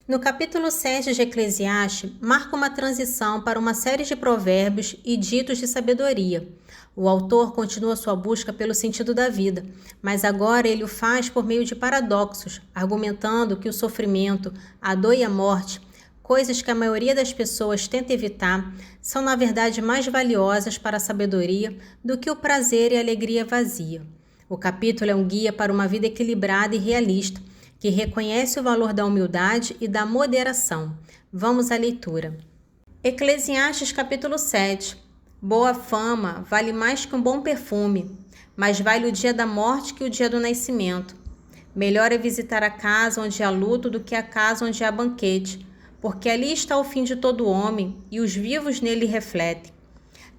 No capítulo 7 de Eclesiastes, marca uma transição para uma série de provérbios e ditos de sabedoria. O autor continua sua busca pelo sentido da vida, mas agora ele o faz por meio de paradoxos, argumentando que o sofrimento, a dor e a morte, coisas que a maioria das pessoas tenta evitar, são na verdade mais valiosas para a sabedoria do que o prazer e a alegria vazia. O capítulo é um guia para uma vida equilibrada e realista, que reconhece o valor da humildade e da moderação. Vamos à leitura. Eclesiastes capítulo 7. Boa fama vale mais que um bom perfume, mas vale o dia da morte que o dia do nascimento. Melhor é visitar a casa onde há luto do que a casa onde há banquete, porque ali está o fim de todo homem e os vivos nele refletem.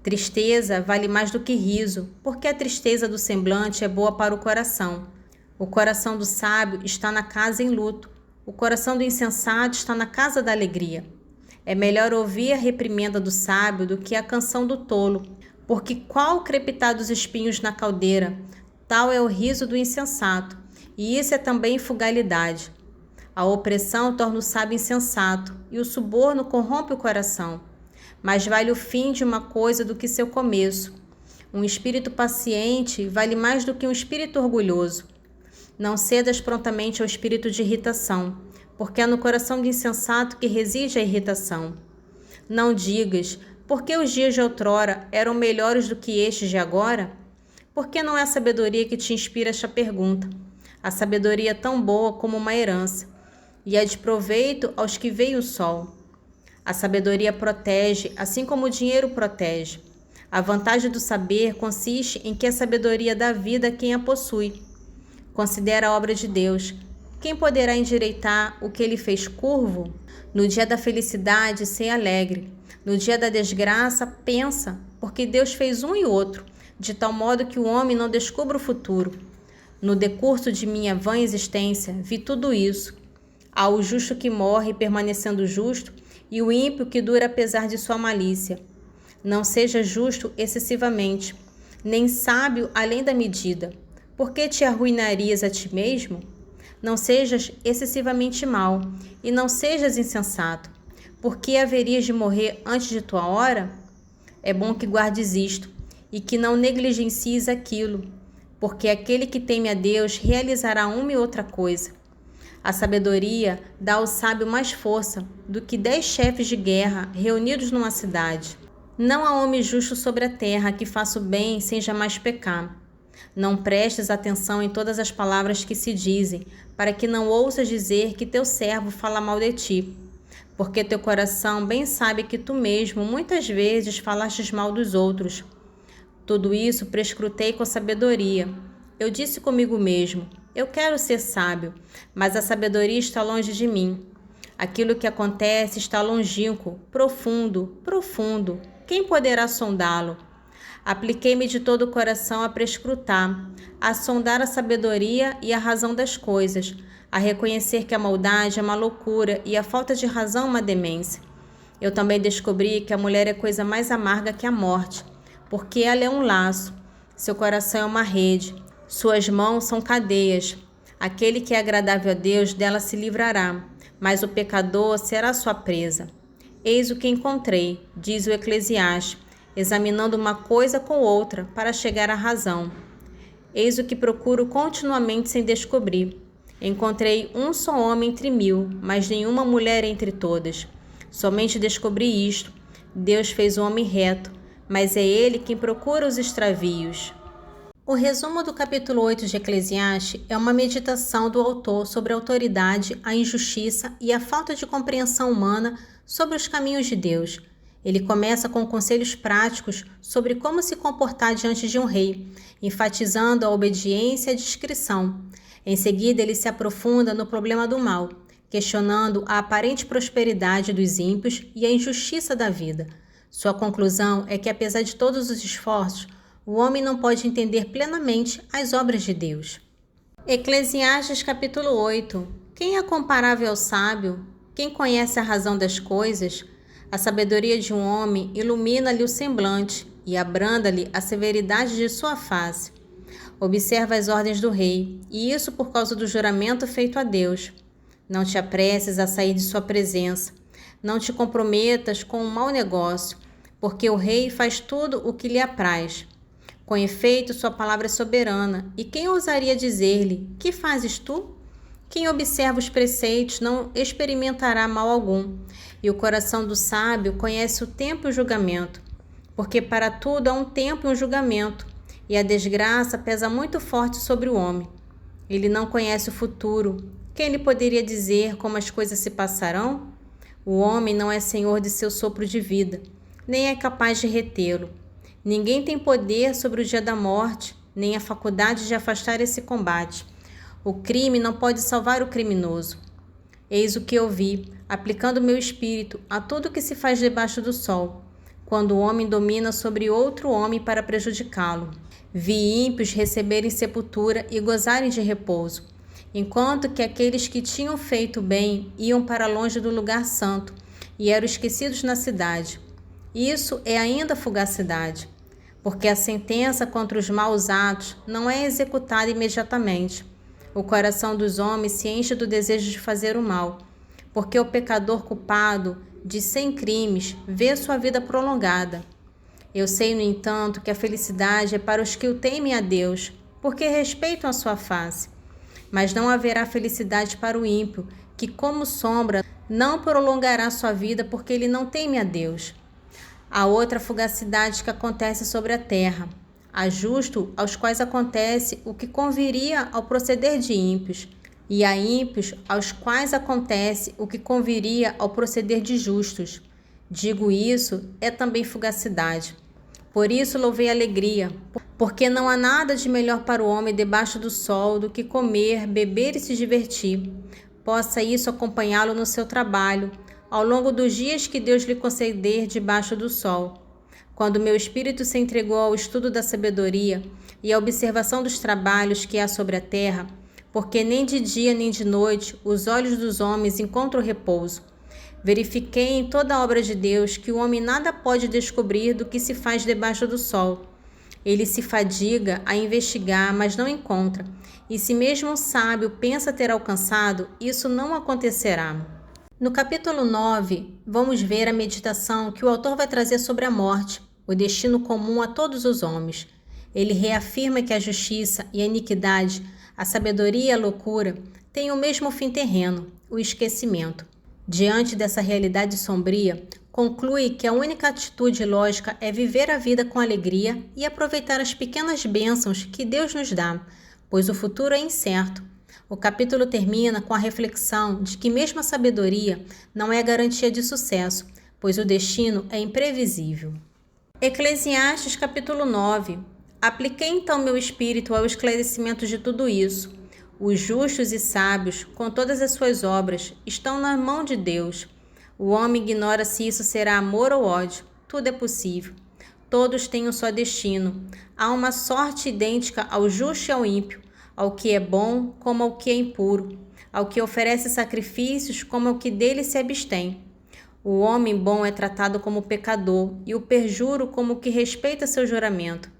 Tristeza vale mais do que riso, porque a tristeza do semblante é boa para o coração. O coração do sábio está na casa em luto. O coração do insensato está na casa da alegria. É melhor ouvir a reprimenda do sábio do que a canção do tolo, porque qual o crepitar dos espinhos na caldeira, tal é o riso do insensato, e isso é também fugalidade. A opressão torna o sábio insensato, e o suborno corrompe o coração. Mais vale o fim de uma coisa do que seu começo. Um espírito paciente vale mais do que um espírito orgulhoso. Não cedas prontamente ao espírito de irritação, porque é no coração do insensato que reside a irritação. Não digas, por que os dias de outrora eram melhores do que estes de agora? Porque não é a sabedoria que te inspira esta pergunta. A sabedoria é tão boa como uma herança, e é de proveito aos que veem o sol. A sabedoria protege, assim como o dinheiro protege. A vantagem do saber consiste em que a sabedoria dá vida a quem a possui. Considera a obra de Deus. Quem poderá endireitar o que ele fez curvo? No dia da felicidade, sei alegre. No dia da desgraça, pensa, porque Deus fez um e outro, de tal modo que o homem não descubra o futuro. No decurso de minha vã existência, vi tudo isso. Há o justo que morre permanecendo justo, e o ímpio que dura apesar de sua malícia. Não seja justo excessivamente, nem sábio além da medida. Por que te arruinarias a ti mesmo? Não sejas excessivamente mau, e não sejas insensato. Por que haverias de morrer antes de tua hora? É bom que guardes isto, e que não negligencies aquilo, porque aquele que teme a Deus realizará uma e outra coisa. A sabedoria dá ao sábio mais força do que 10 chefes de guerra reunidos numa cidade. Não há homem justo sobre a terra que faça o bem sem jamais pecar. Não prestes atenção em todas as palavras que se dizem, para que não ouças dizer que teu servo fala mal de ti. Porque teu coração bem sabe que tu mesmo muitas vezes falastes mal dos outros. Tudo isso prescrutei com sabedoria. Eu disse comigo mesmo, eu quero ser sábio, mas a sabedoria está longe de mim. Aquilo que acontece está longínquo, profundo, profundo. Quem poderá sondá-lo? Apliquei-me de todo o coração a prescrutar, a sondar a sabedoria e a razão das coisas, a reconhecer que a maldade é uma loucura e a falta de razão uma demência. Eu também descobri que a mulher é coisa mais amarga que a morte, porque ela é um laço, seu coração é uma rede, suas mãos são cadeias. Aquele que é agradável a Deus dela se livrará, mas o pecador será sua presa. Eis o que encontrei, diz o Eclesiastes, examinando uma coisa com outra para chegar à razão. Eis o que procuro continuamente sem descobrir. Encontrei um só homem entre 1000, mas nenhuma mulher entre todas. Somente descobri isto. Deus fez o homem reto, mas é ele quem procura os extravios. O resumo do capítulo 8 de Eclesiastes é uma meditação do autor sobre a autoridade, a injustiça e a falta de compreensão humana sobre os caminhos de Deus. Ele começa com conselhos práticos sobre como se comportar diante de um rei, enfatizando a obediência e a discrição. Em seguida, ele se aprofunda no problema do mal, questionando a aparente prosperidade dos ímpios e a injustiça da vida. Sua conclusão é que, apesar de todos os esforços, o homem não pode entender plenamente as obras de Deus. Eclesiastes capítulo 8. Quem é comparável ao sábio? Quem conhece a razão das coisas? A sabedoria de um homem ilumina-lhe o semblante e abranda-lhe a severidade de sua face. Observa as ordens do rei, e isso por causa do juramento feito a Deus. Não te apresses a sair de sua presença. Não te comprometas com um mau negócio, porque o rei faz tudo o que lhe apraz. Com efeito, sua palavra é soberana, e quem ousaria dizer-lhe: que fazes tu? Quem observa os preceitos não experimentará mal algum, e o coração do sábio conhece o tempo e o julgamento, porque para tudo há um tempo e um julgamento, e a desgraça pesa muito forte sobre o homem. Ele não conhece o futuro. Quem lhe poderia dizer como as coisas se passarão? O homem não é senhor de seu sopro de vida, nem é capaz de retê-lo. Ninguém tem poder sobre o dia da morte, nem a faculdade de afastar esse combate. O crime não pode salvar o criminoso. Eis o que eu vi, aplicando meu espírito a tudo que se faz debaixo do sol, quando o homem domina sobre outro homem para prejudicá-lo. Vi ímpios receberem sepultura e gozarem de repouso, enquanto que aqueles que tinham feito bem iam para longe do lugar santo e eram esquecidos na cidade. Isso é ainda fugacidade, porque a sentença contra os maus atos não é executada imediatamente. O coração dos homens se enche do desejo de fazer o mal, porque o pecador culpado de 100 crimes vê sua vida prolongada. Eu sei, no entanto, que a felicidade é para os que o temem a Deus, porque respeitam a sua face. Mas não haverá felicidade para o ímpio, que, como sombra, não prolongará sua vida porque ele não teme a Deus. Há outra fugacidade que acontece sobre a terra. Há justos aos quais acontece o que conviria ao proceder de ímpios, e há ímpios aos quais acontece o que conviria ao proceder de justos. Digo isso, é também fugacidade. Por isso louvei a alegria, porque não há nada de melhor para o homem debaixo do sol do que comer, beber e se divertir. Possa isso acompanhá-lo no seu trabalho, ao longo dos dias que Deus lhe conceder debaixo do sol. Quando meu espírito se entregou ao estudo da sabedoria e à observação dos trabalhos que há sobre a terra, porque nem de dia nem de noite os olhos dos homens encontram repouso, verifiquei em toda a obra de Deus que o homem nada pode descobrir do que se faz debaixo do sol. Ele se fadiga a investigar, mas não encontra, e se mesmo um sábio pensa ter alcançado, isso não acontecerá. No capítulo 9, vamos ver a meditação que o autor vai trazer sobre a morte, o destino comum a todos os homens. Ele reafirma que a justiça e a iniquidade, a sabedoria e a loucura têm o mesmo fim terreno, o esquecimento. Diante dessa realidade sombria, conclui que a única atitude lógica é viver a vida com alegria e aproveitar as pequenas bênçãos que Deus nos dá, pois o futuro é incerto. O capítulo termina com a reflexão de que mesmo a sabedoria não é garantia de sucesso, pois o destino é imprevisível. Eclesiastes capítulo 9. Apliquei então meu espírito ao esclarecimento de tudo isso. Os justos e sábios, com todas as suas obras, estão na mão de Deus. O homem ignora se isso será amor ou ódio. Tudo é possível. Todos têm um só destino. Há uma sorte idêntica ao justo e ao ímpio, ao que é bom como ao que é impuro, ao que oferece sacrifícios como ao que dele se abstém. O homem bom é tratado como pecador e o perjuro como o que respeita seu juramento.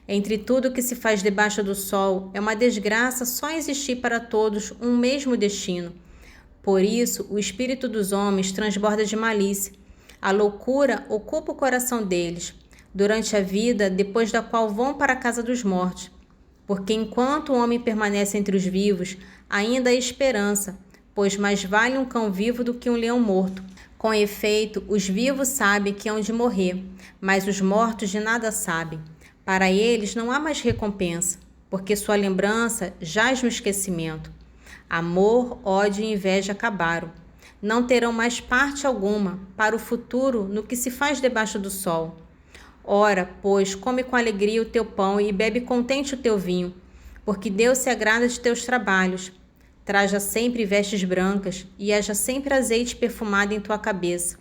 Entre tudo que se faz debaixo do sol, é uma desgraça só existir para todos um mesmo destino. Por isso, o espírito dos homens transborda de malícia. A loucura ocupa o coração deles, durante a vida depois da qual vão para a casa dos mortos. Porque enquanto o homem permanece entre os vivos, ainda há esperança, pois mais vale um cão vivo do que um leão morto. Com efeito, os vivos sabem que hão de morrer, mas os mortos de nada sabem. Para eles não há mais recompensa, porque sua lembrança jaz no esquecimento. Amor, ódio e inveja acabaram. Não terão mais parte alguma para o futuro no que se faz debaixo do sol. Ora, pois, come com alegria o teu pão e bebe contente o teu vinho, porque Deus se agrada de teus trabalhos. Traja sempre vestes brancas e haja sempre azeite perfumado em tua cabeça.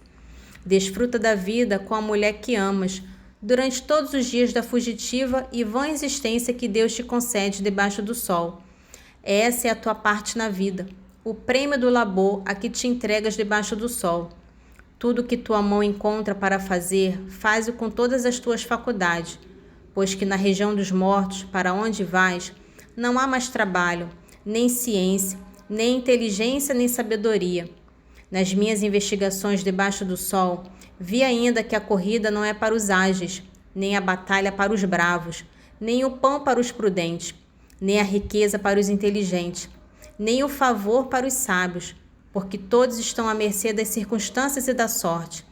Desfruta da vida com a mulher que amas, durante todos os dias da fugitiva e vã existência que Deus te concede debaixo do sol. Essa é a tua parte na vida, o prêmio do labor a que te entregas debaixo do sol. Tudo que tua mão encontra para fazer, faz-o com todas as tuas faculdades, pois que na região dos mortos, para onde vais, não há mais trabalho, nem ciência, nem inteligência nem sabedoria. Nas minhas investigações debaixo do sol, vi ainda que a corrida não é para os ágeis, nem a batalha para os bravos, nem o pão para os prudentes, nem a riqueza para os inteligentes, nem o favor para os sábios, porque todos estão à mercê das circunstâncias e da sorte.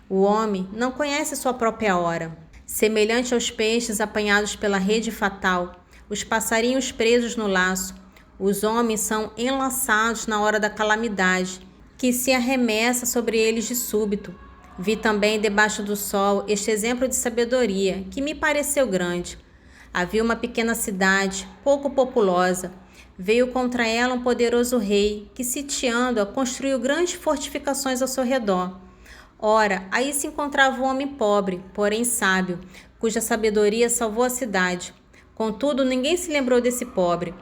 O homem não conhece sua própria hora. Semelhante aos peixes apanhados pela rede fatal, os passarinhos presos no laço, os homens são enlaçados na hora da calamidade, que se arremessa sobre eles de súbito. Vi também debaixo do sol este exemplo de sabedoria, que me pareceu grande. Havia uma pequena cidade, pouco populosa. Veio contra ela um poderoso rei, que sitiando-a construiu grandes fortificações ao seu redor. Ora, aí se encontrava um homem pobre, porém sábio, cuja sabedoria salvou a cidade. Contudo, ninguém se lembrou desse pobre.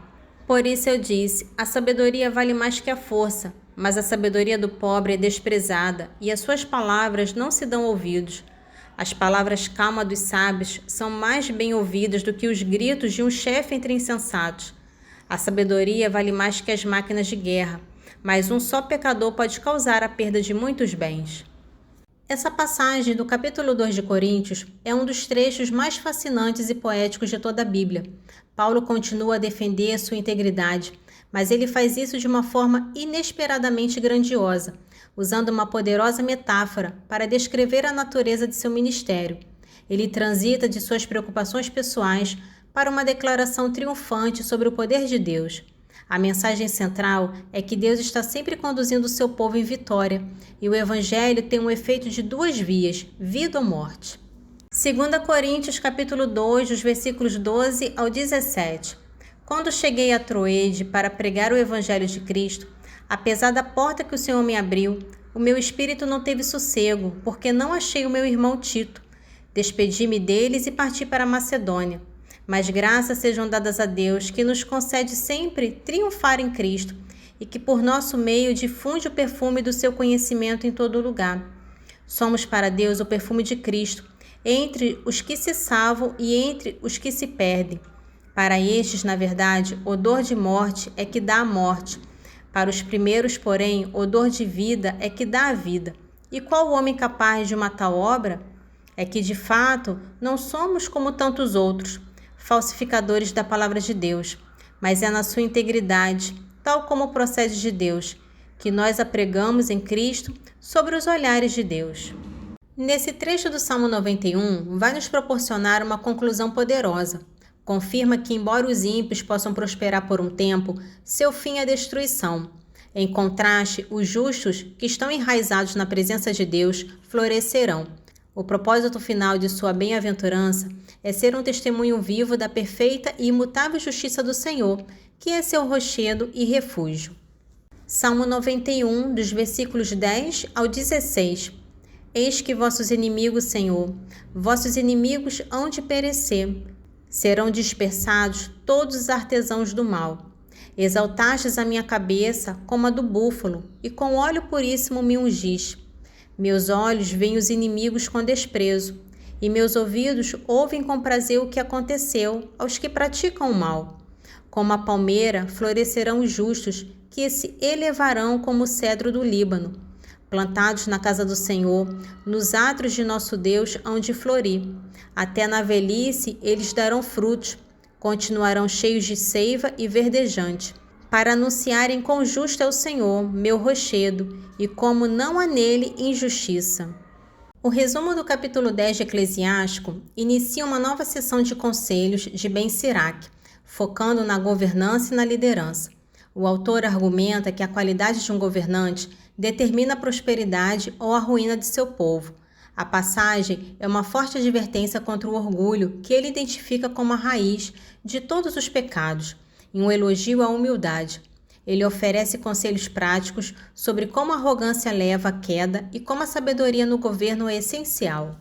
Por isso eu disse, a sabedoria vale mais que a força, mas a sabedoria do pobre é desprezada, e as suas palavras não se dão ouvidos. As palavras calmas dos sábios são mais bem ouvidas do que os gritos de um chefe entre insensatos. A sabedoria vale mais que as máquinas de guerra, mas um só pecador pode causar a perda de muitos bens. Essa passagem do capítulo 2 de Coríntios é um dos trechos mais fascinantes e poéticos de toda a Bíblia. Paulo continua a defender sua integridade, mas ele faz isso de uma forma inesperadamente grandiosa, usando uma poderosa metáfora para descrever a natureza de seu ministério. Ele transita de suas preocupações pessoais para uma declaração triunfante sobre o poder de Deus. A mensagem central é que Deus está sempre conduzindo o seu povo em vitória, e o Evangelho tem um efeito de duas vias, vida ou morte. 2 Coríntios capítulo 2, dos versículos 12 ao 17. Quando cheguei a Troade para pregar o Evangelho de Cristo, apesar da porta que o Senhor me abriu, o meu espírito não teve sossego, porque não achei o meu irmão Tito. Despedi-me deles e parti para a Macedônia. Mas graças sejam dadas a Deus, que nos concede sempre triunfar em Cristo e que por nosso meio difunde o perfume do seu conhecimento em todo lugar. Somos para Deus o perfume de Cristo, entre os que se salvam e entre os que se perdem. Para estes, na verdade, odor de morte é que dá a morte. Para os primeiros, porém, odor de vida é que dá a vida. E qual homem capaz de uma tal obra? É que, de fato, não somos como tantos outros, falsificadores da palavra de Deus, mas é na sua integridade, tal como procede de Deus, que nós a pregamos em Cristo sobre os olhares de Deus. Nesse trecho do Salmo 91, vai nos proporcionar uma conclusão poderosa. Confirma que, embora os ímpios possam prosperar por um tempo, seu fim é a destruição. Em contraste, os justos, que estão enraizados na presença de Deus, florescerão. O propósito final de sua bem-aventurança é ser um testemunho vivo da perfeita e imutável justiça do Senhor, que é seu rochedo e refúgio. Salmo 91, dos versículos 10 ao 16. Eis que vossos inimigos, Senhor, vossos inimigos hão de perecer. Serão dispersados todos os artesãos do mal. Exaltastes a minha cabeça como a do búfalo, e com óleo puríssimo me ungis. Meus olhos veem os inimigos com desprezo, e meus ouvidos ouvem com prazer o que aconteceu aos que praticam o mal. Como a palmeira florescerão os justos, que se elevarão como o cedro do Líbano. Plantados na casa do Senhor, nos átrios de nosso Deus hão de florir. Até na velhice eles darão frutos, continuarão cheios de seiva e verdejante, para anunciarem quão justo é o Senhor, meu rochedo, e como não há nele injustiça. O resumo do capítulo 10 de Eclesiástico inicia uma nova sessão de conselhos de Ben-Sirac, focando na governança e na liderança. O autor argumenta que a qualidade de um governante determina a prosperidade ou a ruína de seu povo. A passagem é uma forte advertência contra o orgulho, que ele identifica como a raiz de todos os pecados, e um elogio à humildade. Ele oferece conselhos práticos sobre como a arrogância leva à queda e como a sabedoria no governo é essencial.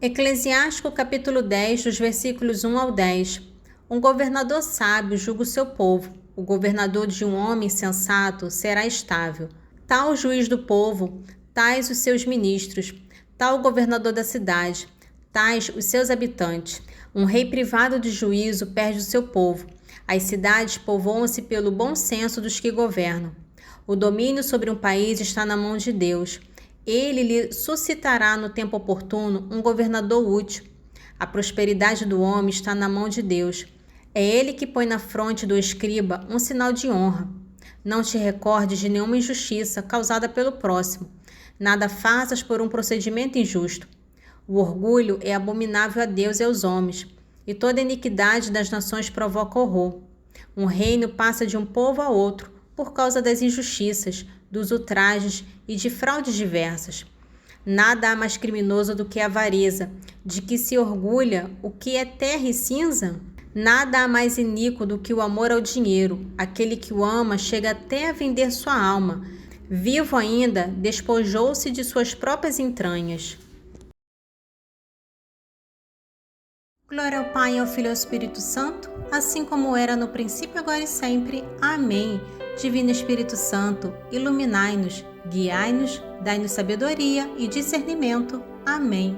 Eclesiástico capítulo 10, dos versículos 1 ao 10. Um governador sábio julga o seu povo. O governador de um homem sensato será estável. Tal o juiz do povo, tais os seus ministros, tal o governador da cidade, tais os seus habitantes. Um rei privado de juízo perde o seu povo. As cidades povoam-se pelo bom senso dos que governam. O domínio sobre um país está na mão de Deus. Ele lhe suscitará no tempo oportuno um governador útil. A prosperidade do homem está na mão de Deus. É ele que põe na fronte do escriba um sinal de honra. Não te recordes de nenhuma injustiça causada pelo próximo. Nada faças por um procedimento injusto. O orgulho é abominável a Deus e aos homens, e toda iniquidade das nações provoca horror. Um reino passa de um povo a outro por causa das injustiças, dos ultrajes e de fraudes diversas. Nada há mais criminoso do que a avareza, de que se orgulha o que é terra e cinza. Nada há mais iníquo do que o amor ao dinheiro. Aquele que o ama chega até a vender sua alma. Vivo ainda, despojou-se de suas próprias entranhas. Glória ao Pai, ao Filho e ao Espírito Santo, assim como era no princípio, agora e sempre. Amém. Divino Espírito Santo, iluminai-nos, guiai-nos, dai-nos sabedoria e discernimento. Amém.